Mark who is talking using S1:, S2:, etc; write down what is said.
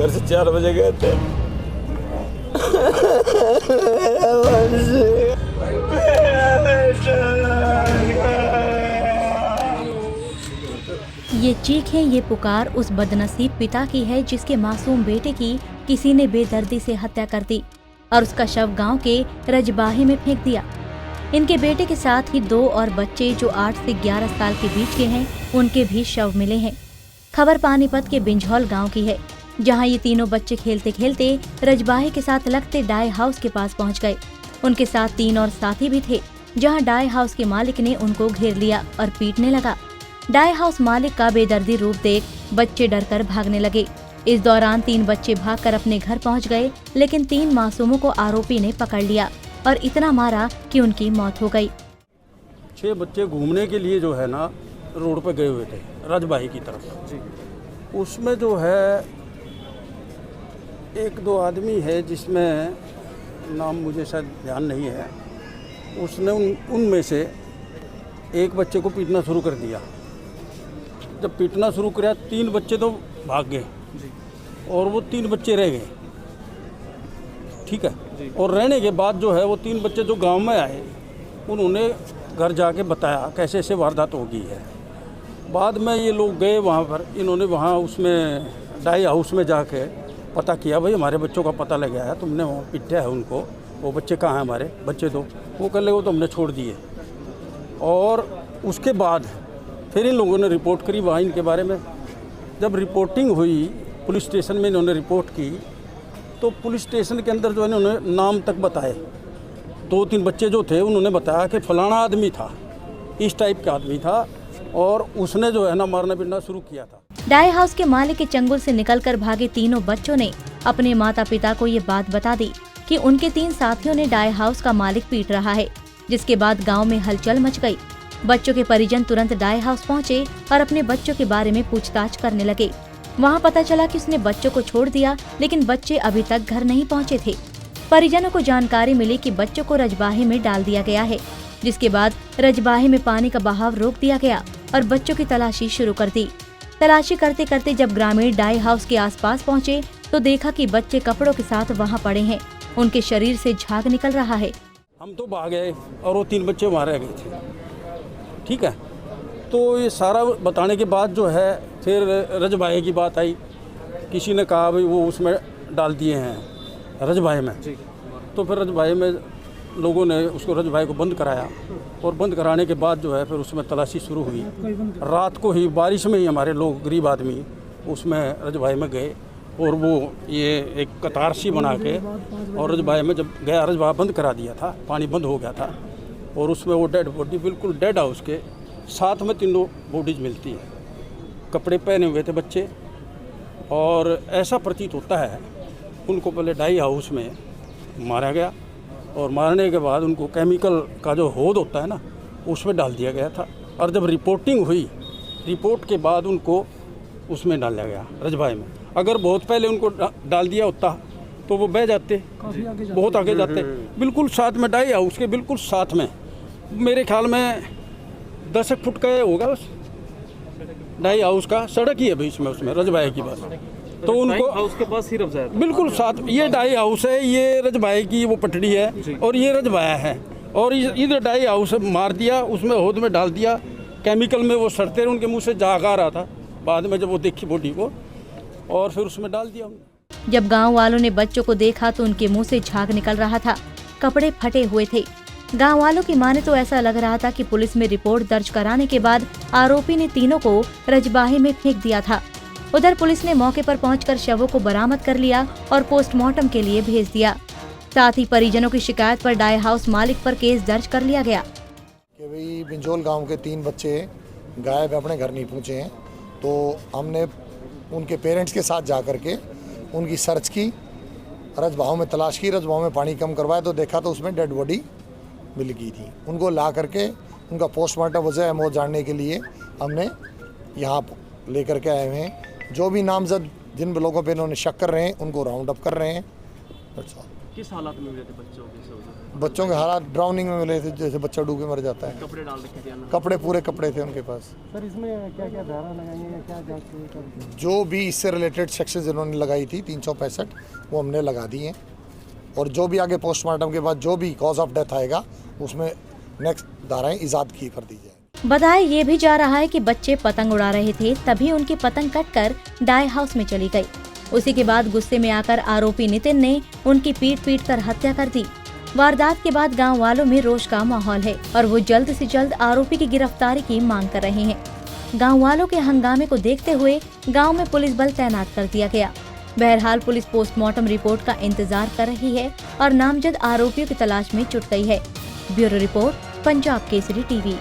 S1: घर से 4 बजे गए थे।
S2: ये चीखें, ये पुकार उस बदनसीब पिता की है जिसके मासूम बेटे की किसी ने बेदर्दी से हत्या कर दी और उसका शव गांव के रजबाहे में फेंक दिया। इनके बेटे के साथ ही 2 और बच्चे जो 8 से 11 साल के बीच के हैं, उनके भी शव मिले हैं। खबर पानीपत के बिंझौल गांव की है, जहां ये तीनों बच्चे खेलते खेलते रजबाहे के साथ लगते डाई हाउस के पास पहुंच गए। उनके साथ 3 और साथी भी थे, जहां डाई हाउस के मालिक ने उनको घेर लिया और पीटने लगा। डाई हाउस मालिक का बेदर्दी रूप देख बच्चे डरकर भागने लगे। इस दौरान 3 बच्चे भागकर अपने घर पहुंच गए, लेकिन 3 मासूमों को आरोपी ने पकड़ लिया और इतना मारा कि उनकी मौत हो गई।
S3: 6 बच्चे घूमने के लिए जो है ना रोड पे गए हुए थे रजबाही की तरफ जी। उसमें जो है 1-2 आदमी है जिसमें नाम मुझे शायद ध्यान नहीं है, उसने उनमें से एक बच्चे को पीटना शुरू कर दिया। जब पीटना शुरू किया 3 बच्चे तो भाग गए और वो 3 बच्चे रह गए, ठीक है। और रहने के बाद जो है वो 3 बच्चे जो गांव में आए, उन्होंने घर जाके बताया कैसे ऐसे वारदात हो गई है। बाद में ये लोग गए वहाँ पर, इन्होंने वहाँ उसमें डाई हाउस में जाके पता किया, भाई हमारे बच्चों का पता लग गया है, तुमने वहाँ पिटा है उनको, वो बच्चे कहाँ हैं हमारे बच्चे, तो वो कर ले वो तो हमने छोड़ दिए। और उसके बाद फिर इन लोगों ने रिपोर्ट करी वहाँ इनके बारे में। जब रिपोर्टिंग हुई पुलिस स्टेशन में, इन्होंने रिपोर्ट की तो पुलिस स्टेशन के अंदर जो है इन्होंने नाम तक बताए। 2-3 बच्चे जो थे उन्होंने बताया कि फलाना आदमी था, इस टाइप का आदमी था, और उसने जो है ना मारना पीटना शुरू किया था।
S2: डाई हाउस के मालिक के चंगुल से निकलकर भागे तीनों बच्चों ने अपने माता पिता को ये बात बता दी कि उनके 3 साथियों ने डाई हाउस का मालिक पीट रहा है, जिसके बाद गांव में हलचल मच गई। बच्चों के परिजन तुरंत डाई हाउस पहुंचे और अपने बच्चों के बारे में पूछताछ करने लगे। वहां पता चला कि उसने बच्चों को छोड़ दिया, लेकिन बच्चे अभी तक घर नहीं पहुंचे थे। परिजनों को जानकारी मिली कि बच्चों को रजबाहे में डाल दिया गया है, जिसके बाद रजबाहे में पानी का बहाव रोक दिया गया और बच्चों की तलाशी शुरू कर दी। तलाशी करते करते जब ग्रामीण डाई हाउस के आसपास पहुंचे तो देखा कि बच्चे कपड़ों के साथ वहां पड़े हैं, उनके शरीर से झाग निकल रहा है।
S3: हम तो भाग गए और वो 3 बच्चे वहाँ रह गए थे, ठीक है। तो ये सारा बताने के बाद जो है फिर रजबाहे की बात आई। किसी ने कहा भाई वो उसमें डाल दिए हैं रजबाहे में, तो फिर रजबाहे में लोगों ने उसको रजबाहे को बंद कराया और बंद कराने के बाद जो है फिर उसमें तलाशी शुरू हुई। रात को ही बारिश में ही हमारे लोग गरीब आदमी उसमें रजबाहे में गए और वो ये एक कतार सी बना के और रजबाहे में जब गया, रजबाहा बंद करा दिया था, पानी बंद हो गया था और उसमें वो डेड बॉडी बिल्कुल डेड हाउस के साथ में 3 बॉडीज मिलती है। कपड़े पहने हुए थे बच्चे और ऐसा प्रतीत होता है उनको पहले डाई हाउस में मारा गया और मारने के बाद उनको केमिकल का जो होद होता है ना उसमें डाल दिया गया था। और जब रिपोर्टिंग हुई, रिपोर्ट के बाद उनको उसमें डाला गया रजबाहे में। अगर बहुत पहले उनको डाल दिया होता तो वो बह जाते, बहुत आगे जाते। बिल्कुल साथ में डाई हाउस के बिल्कुल साथ में, मेरे ख्याल में 10 फुट का होगा बस डाई हाउस का, सड़क ही है बीच में उसमें रजबाहे की बस। तो उनको हाउस के पास ही बिल्कुल साथ, ये डाई हाउस है, ये रजबाहे की वो पटड़ी है और ये रजबाहा है और इधर डाई हाउस मार दिया, उसमें होद में डाल दिया, केमिकल में वो सड़ते रहे, उनके मुंह से झाग आ रहा था। बाद में जब वो देखी बॉडी को और फिर उसमें डाल दिया।
S2: जब गांव वालों ने बच्चों को देखा तो उनके मुंह से झाग निकल रहा था, कपड़े फटे हुए थे। गांव वालों की माने तो ऐसा लग रहा था कि पुलिस में रिपोर्ट दर्ज कराने के बाद आरोपी ने तीनों को रजबाहे में फेंक दिया था। उधर पुलिस ने मौके पर पहुंचकर शवों को बरामद कर लिया और पोस्टमार्टम के लिए भेज दिया। साथ ही परिजनों की शिकायत पर डाई हाउस मालिक पर केस दर्ज कर लिया गया।
S4: कि भाई बिंझौल गांव के 3 बच्चे गायब अपने घर नहीं पहुंचे हैं, तो हमने उनके पेरेंट्स के साथ जा कर के उनकी सर्च की, रजबाहों में तलाश की, रजबाहों में पानी कम करवाया तो देखा तो उसमें डेड बॉडी मिल गई थी। उनको ला करके उनका पोस्टमार्टम वजह मौत जानने के लिए हमने यहाँ लेकर के आए हुए हैं। जो भी नामजद जिन लोगों पे इन्होंने शक कर रहे हैं उनको राउंड अप कर रहे हैं।
S1: किस हालात में मिले थे बच्चों के सब?
S4: बच्चों के हालात ड्राउनिंग में मिले थे, जैसे बच्चा डूब के मर जाता है।
S1: कपड़े डाल रखे थे अंदर?
S4: कपड़े, पूरे कपड़े थे उनके पास।
S5: सर इसमें क्या क्या धारा लगाई है, क्या जांच?
S4: जो भी इससे रिलेटेड सेक्शन जिन्होंने लगाई थी 365 वो हमने लगा दी हैं, और जो भी आगे पोस्टमार्टम के बाद जो भी कॉज ऑफ डेथ आएगा उसमें नेक्स्ट धाराएं इजाद की कर दी जाए।
S2: बताया ये भी जा रहा है कि बच्चे पतंग उड़ा रहे थे, तभी उनकी पतंग कटकर डाई हाउस में चली गई। उसी के बाद गुस्से में आकर आरोपी नितिन ने उनकी पीट कर हत्या कर दी। वारदात के बाद गांव वालों में रोष का माहौल है और वो जल्द से जल्द आरोपी की गिरफ्तारी की मांग कर रहे हैं। गांव वालों के हंगामे को देखते हुए गांव में पुलिस बल तैनात कर दिया गया। बहरहाल पुलिस पोस्टमार्टम रिपोर्ट का इंतजार कर रही है और नामजद आरोपियों की तलाश में जुट गई है। Bureau report, Punjab Kesari TV.